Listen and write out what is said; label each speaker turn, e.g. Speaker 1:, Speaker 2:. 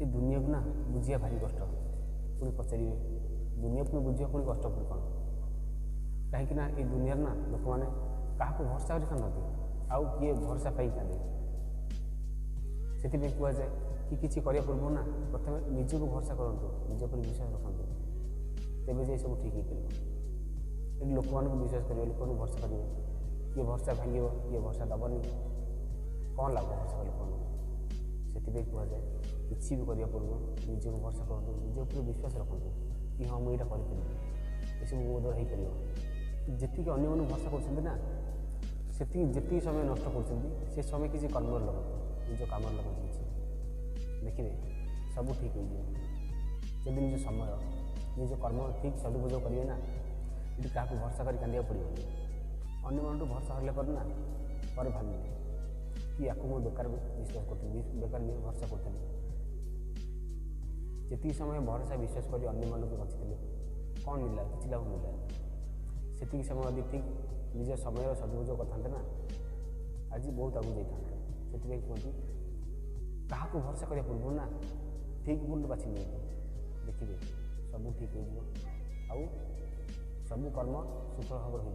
Speaker 1: ये दुनिया को ना बुझिया भारी कष्ट पुणी पचारे दुनिया पुणी बुझा पुणी कष्ट पुणी कौन कहीं ये दुनिया ना लोक मैंने क्या भरसा कर आउ किए भरसा पाई कांदे से कहुए कि किसी करने पूर्व ना प्रथम निज को भरसा करूँ निज पर विश्वास रखु तेज जाए सब ठीक हो पार लोक मान विश्वास करेंगे लोक भरसा करेंगे किए भरसा भांग किए भरसा दबनी कौन लाभ भरसा कर लोक से कहुए किसी भी करने पूर्व निज को भरसा करूँ निज उपर विश्वास रखु कि हाँ मुझे ये सब मो द्वारा हो पार जी अन्य भरसा कर जी समय नष्ट कर समय किसी कर्म लगाते निज कम लगाते किसी देखिए सब ठीक हो जब निज समय निज कर्म ठीक सदुपयोग करेंगे ना ये क्या भरसा कर कांदा पड़ो अन्य मन भरसा हरला पर ना पर भावी कि या बेकार विश्वास करी बेकार भरसा करी जी समय भरसा विश्वास कर अन्य मन को बची कौन मिला कि लाभ मिला से समय यदि ठीक निज समय सदुपयोग करते ना आज बहुत आगे जाता से कहती क्या भरसा करने पूर्व ना ठीक भूल बाछी नहीं देखिए सब ठीक हो सब कर्म सुफल भाव हो।